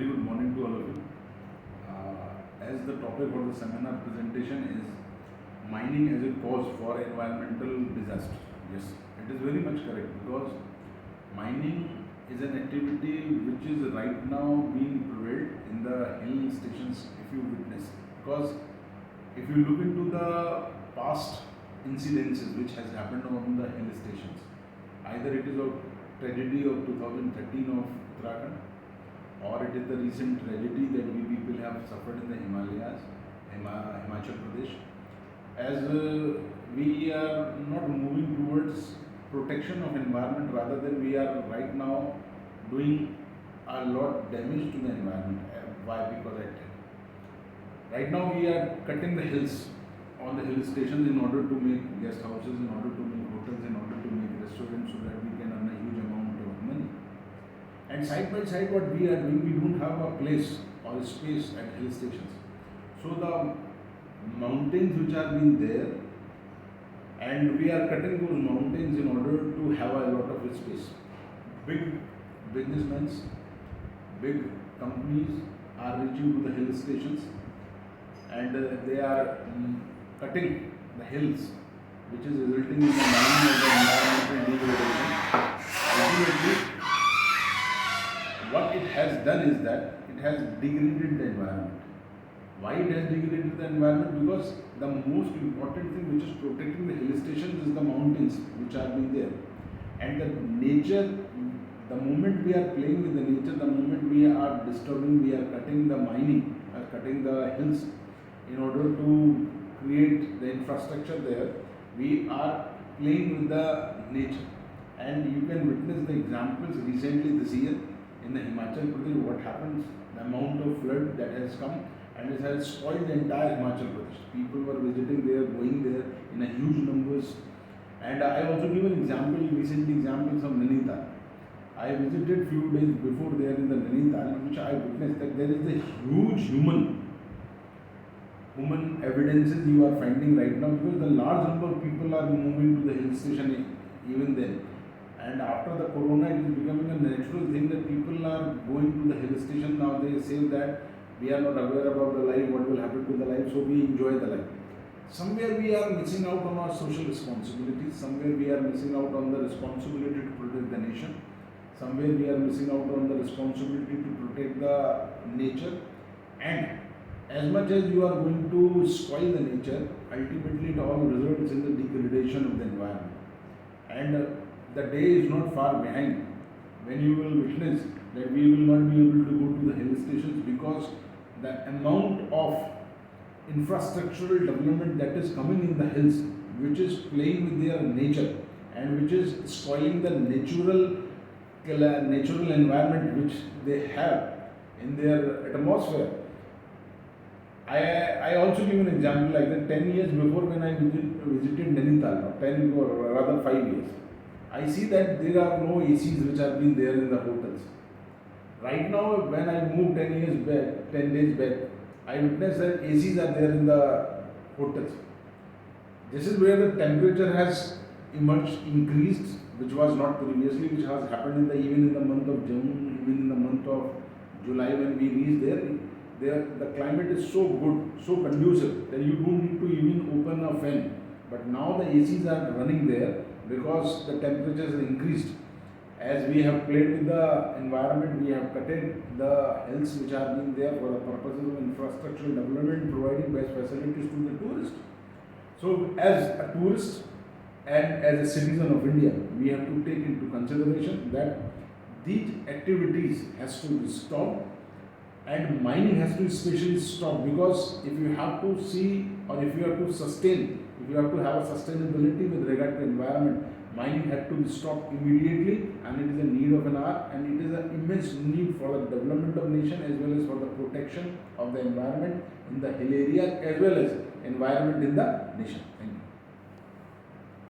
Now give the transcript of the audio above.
very good morning to all of you. As the topic of the seminar presentation is mining as a cause for environmental disaster. Yes, it is very much correct because mining is an activity which is right now being prevalent in the hill stations if you witness. Because if you look into the past incidences which has happened on the hill stations, either it is a tragedy of 2013 of Uttarakhand, or it is the recent tragedy that we people have suffered in the Himalayas, Himachal Pradesh. As we are not moving towards protection of environment, rather than we are right now doing a lot damage to the environment. Why? Because I tell. Right now we are cutting the hills on the hill stations in order to make guest houses, in order to make hotels, in order to make restaurants, so that we can earn a huge amount of money. And side by side, what we are doing, we don't have a place or a space at hill stations. So the mountains which are being there, and we are cutting those mountains in order to have a lot of space. Big businessmen, big companies are reaching to the hill stations, and they are cutting the hills, which is resulting in the mining of the environmental degradation. Ultimately, what it has done is that it has degraded the environment. Why it has degraded the environment? Because the most important thing which is protecting the hill stations is the mountains which are being there. And the nature, the moment we are playing with the nature, the moment we are disturbing, we are cutting the mining, cutting the hills in order to create the infrastructure there, we are playing with the nature. And you can witness the examples recently this year in the Himachal Pradesh, what happens, the amount of flood that has come, and it has spoiled the entire Himachal Pradesh. People were visiting there, going there in a huge numbers. And I also give an example, recently examples of Nainital. I visited few days before there in the Nainital, which I witnessed that there is a huge human evidences you are finding right now, because the large number of people are moving to the hill station even then. And after the corona, it is becoming a natural thing that people are going to the hill station now. They say that we are not aware about the life, what will happen to the life, so we enjoy the life. Somewhere we are missing out on our social responsibilities, somewhere we are missing out on the responsibility to protect the nation, somewhere we are missing out on the responsibility to protect the nature. And as much as you are going to spoil the nature, ultimately it all results in the degradation of the environment. And the day is not far behind when you will witness that we will not be able to go to the hill stations, because the amount of infrastructural development that is coming in the hills, which is playing with their nature and which is spoiling the natural environment which they have in their atmosphere. I also give an example like that. 10 years before, when I visited Nainital, 10 or rather 5 years, I see that there are no ACs which are being there in the hotels. Right now, when I moved 10 days back, I witnessed that ACs are there in the hotels. This is where the temperature has increased, which was not previously, which has happened even in the month of June, even in the month of July when we reached there. The climate is so good, so conducive that you don't need to even open a fan. But now the ACs are running there because the temperatures have increased. As we have played with the environment, we have cutted the hills which are being there for the purposes of infrastructural development, providing best facilities to the tourist. So as a tourist and as a citizen of India, we have to take into consideration that these activities has to be stopped, and mining has to especially stop, because if you have to see, or if you have to sustain, if you have to have a sustainability with regard to environment, mining had to be stopped immediately, and it is a need of an hour, and it is an immense need for the development of nation as well as for the protection of the environment in the hill area as well as environment in the nation.